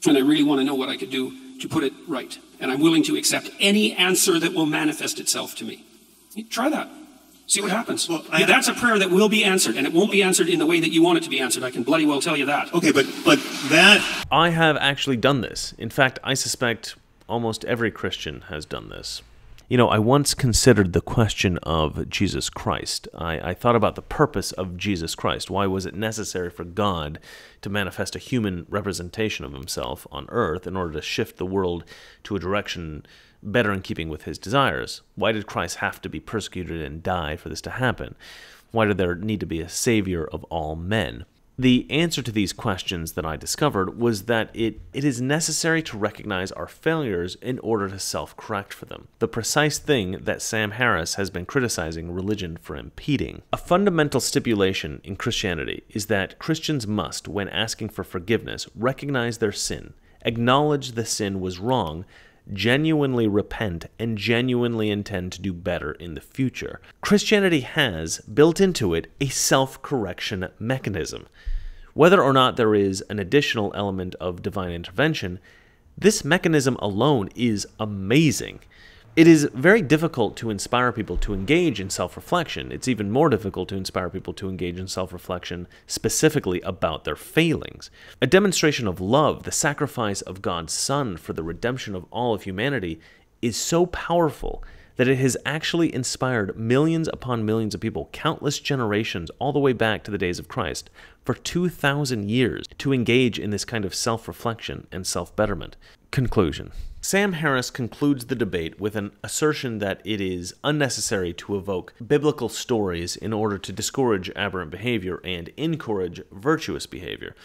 and I really want to know what I could do to put it right. And I'm willing to accept any answer that will manifest itself to me. You try that. See what happens. Well, that's a prayer that will be answered, and it won't be answered in the way that you want it to be answered. I can bloody well tell you that.
Okay, but that...
I have actually done this. In fact, I suspect almost every Christian has done this. You know, I once considered the question of Jesus Christ. I thought about the purpose of Jesus Christ. Why was it necessary for God to manifest a human representation of himself on earth in order to shift the world to a direction better in keeping with his desires? Why did Christ have to be persecuted and die for this to happen? Why did there need to be a savior of all men? The answer to these questions that I discovered was that it is necessary to recognize our failures in order to self-correct for them. The precise thing that Sam Harris has been criticizing religion for impeding. A fundamental stipulation in Christianity is that Christians must, when asking for forgiveness, recognize their sin, acknowledge the sin was wrong, genuinely repent, and genuinely intend to do better in the future. Christianity has, built into it, a self-correction mechanism. Whether or not there is an additional element of divine intervention, this mechanism alone is amazing. It is very difficult to inspire people to engage in self-reflection. It's even more difficult to inspire people to engage in self-reflection specifically about their failings. A demonstration of love, the sacrifice of God's Son for the redemption of all of humanity, is so powerful that it has actually inspired millions upon millions of people, countless generations, all the way back to the days of Christ, for 2,000 years to engage in this kind of self-reflection and self-betterment. Conclusion. Sam Harris concludes the debate with an assertion that it is unnecessary to evoke biblical stories in order to discourage aberrant behavior and encourage virtuous behavior.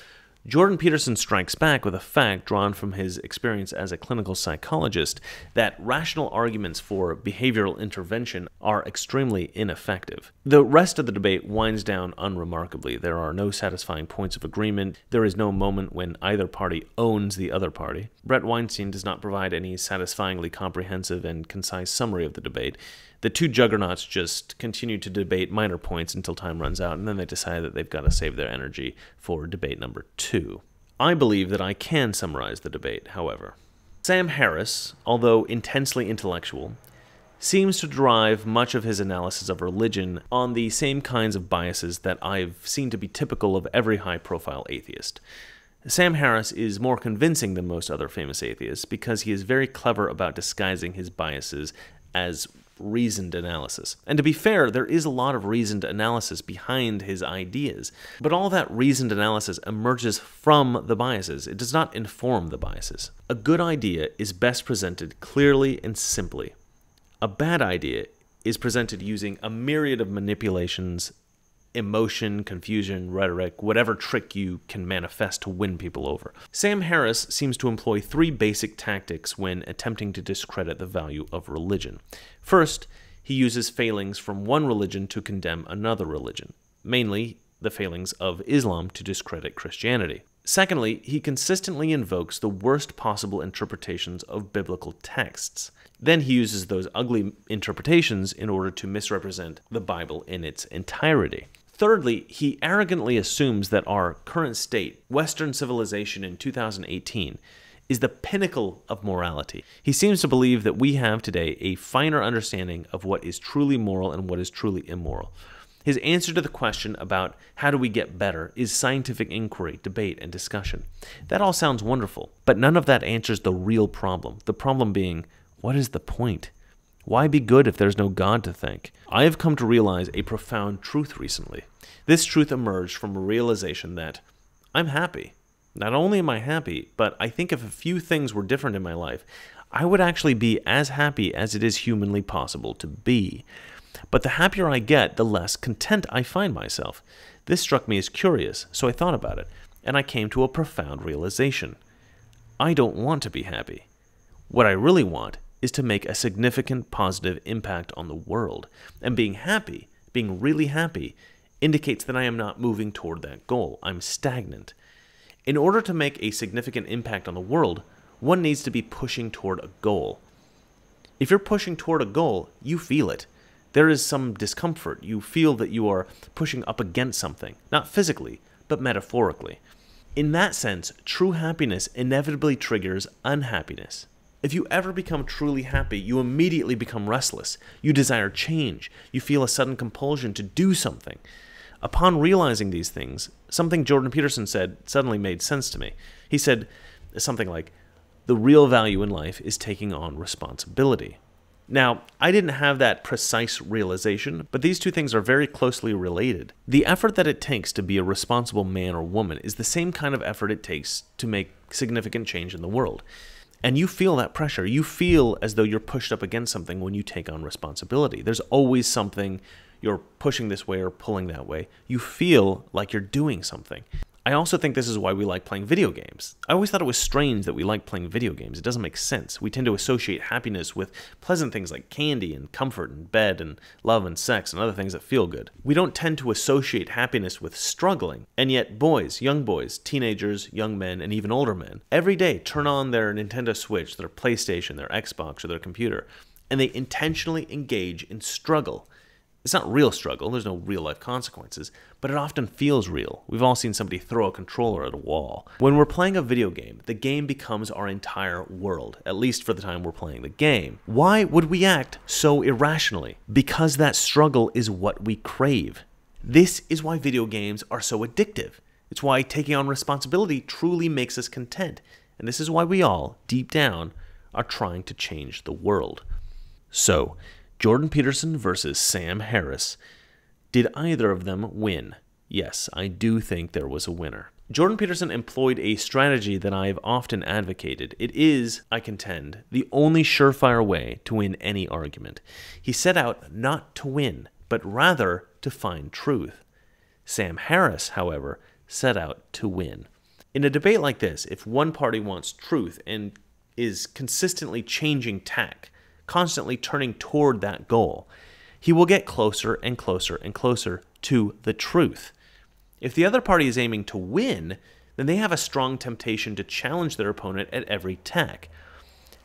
Jordan Peterson strikes back with a fact drawn from his experience as a clinical psychologist that rational arguments for behavioral intervention are extremely ineffective. The rest of the debate winds down unremarkably. There are no satisfying points of agreement. There is no moment when either party owns the other party. Brett Weinstein does not provide any satisfyingly comprehensive and concise summary of the debate. The two juggernauts just continue to debate minor points until time runs out, and then they decide that they've got to save their energy for debate number 2. I believe that I can summarize the debate, however. Sam Harris, although intensely intellectual, seems to derive much of his analysis of religion on the same kinds of biases that I've seen to be typical of every high-profile atheist. Sam Harris is more convincing than most other famous atheists because he is very clever about disguising his biases as reasoned analysis. And to be fair, there is a lot of reasoned analysis behind his ideas, but all that reasoned analysis emerges from the biases. It does not inform the biases. A good idea is best presented clearly and simply. A bad idea is presented using a myriad of manipulations, emotion, confusion, rhetoric, whatever trick you can manifest to win people over. Sam Harris seems to employ 3 basic tactics when attempting to discredit the value of religion. First, he uses failings from one religion to condemn another religion, mainly the failings of Islam to discredit Christianity. Secondly, he consistently invokes the worst possible interpretations of biblical texts. Then he uses those ugly interpretations in order to misrepresent the Bible in its entirety. Thirdly, he arrogantly assumes that our current state, Western civilization in 2018, is the pinnacle of morality. He seems to believe that we have today a finer understanding of what is truly moral and what is truly immoral. His answer to the question about how do we get better is scientific inquiry, debate, and discussion. That all sounds wonderful, but none of that answers the real problem. The problem being, what is the point? Why be good if there's no God to thank? I have come to realize a profound truth recently. This truth emerged from a realization that I'm happy. Not only am I happy, but I think if a few things were different in my life, I would actually be as happy as it is humanly possible to be. But the happier I get, the less content I find myself. This struck me as curious, so I thought about it, and I came to a profound realization. I don't want to be happy. What I really want is to make a significant positive impact on the world. And being happy, being really happy, indicates that I am not moving toward that goal. I'm stagnant. In order to make a significant impact on the world, one needs to be pushing toward a goal. If you're pushing toward a goal, you feel it. There is some discomfort. You feel that you are pushing up against something, not physically, but metaphorically. In that sense, true happiness inevitably triggers unhappiness. If you ever become truly happy, you immediately become restless. You desire change. You feel a sudden compulsion to do something. Upon realizing these things, something Jordan Peterson said suddenly made sense to me. He said something like, "The real value in life is taking on responsibility." Now, I didn't have that precise realization, but these two things are very closely related. The effort that it takes to be a responsible man or woman is the same kind of effort it takes to make significant change in the world. And you feel that pressure. You feel as though you're pushed up against something when you take on responsibility. There's always something you're pushing this way or pulling that way. You feel like you're doing something. I also think this is why we like playing video games. I always thought it was strange that we like playing video games. It doesn't make sense. We tend to associate happiness with pleasant things like candy and comfort and bed and love and sex and other things that feel good. We don't tend to associate happiness with struggling. And yet boys, young boys, teenagers, young men, and even older men, every day turn on their Nintendo Switch, their PlayStation, their Xbox, or their computer, and they intentionally engage in struggle. It's not real struggle, there's no real-life consequences, but it often feels real. We've all seen somebody throw a controller at a wall. When we're playing a video game, the game becomes our entire world, at least for the time we're playing the game. Why would we act so irrationally? Because that struggle is what we crave. This is why video games are so addictive. It's why taking on responsibility truly makes us content. And this is why we all, deep down, are trying to change the world. So, Jordan Peterson versus Sam Harris. Did either of them win? Yes, I do think there was a winner. Jordan Peterson employed a strategy that I have often advocated. It is, I contend, the only surefire way to win any argument. He set out not to win, but rather to find truth. Sam Harris, however, set out to win. In a debate like this, if one party wants truth and is consistently changing tack, constantly turning toward that goal, he will get closer and closer and closer to the truth. If the other party is aiming to win, then they have a strong temptation to challenge their opponent at every tack.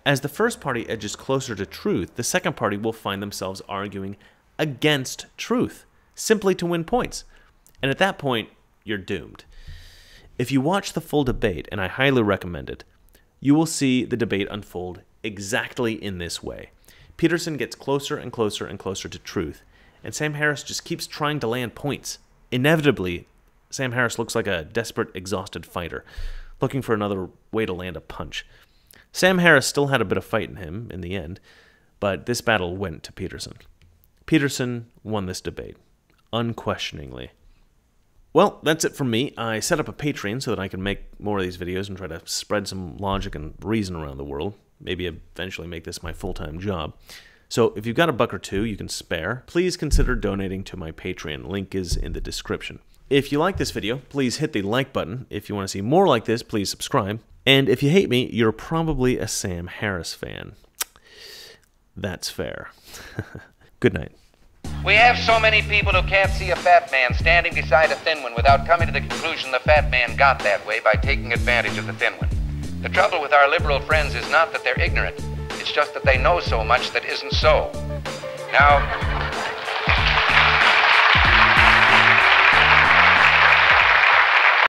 As the first party edges closer to truth, the second party will find themselves arguing against truth, simply to win points. And at that point, you're doomed. If you watch the full debate, and I highly recommend it, you will see the debate unfold exactly in this way. Peterson gets closer and closer and closer to truth, and Sam Harris just keeps trying to land points. Inevitably, Sam Harris looks like a desperate, exhausted fighter, looking for another way to land a punch. Sam Harris still had a bit of fight in him in the end, but this battle went to Peterson. Peterson won this debate, unquestioningly. Well, that's it from me. I set up a Patreon so that I can make more of these videos and try to spread some logic and reason around the world. Maybe eventually make this my full-time job. So if you've got a buck or two you can spare, please consider donating to my Patreon. Link is in the description. If you like this video, please hit the like button. If you want to see more like this, please subscribe. And if you hate me, you're probably a Sam Harris fan. That's fair. Good night.
We have so many people who can't see a fat man standing beside a thin one without coming to the conclusion the fat man got that way by taking advantage of the thin one. The trouble with our liberal friends is not that they're ignorant, it's just that they know so much that isn't so. Now,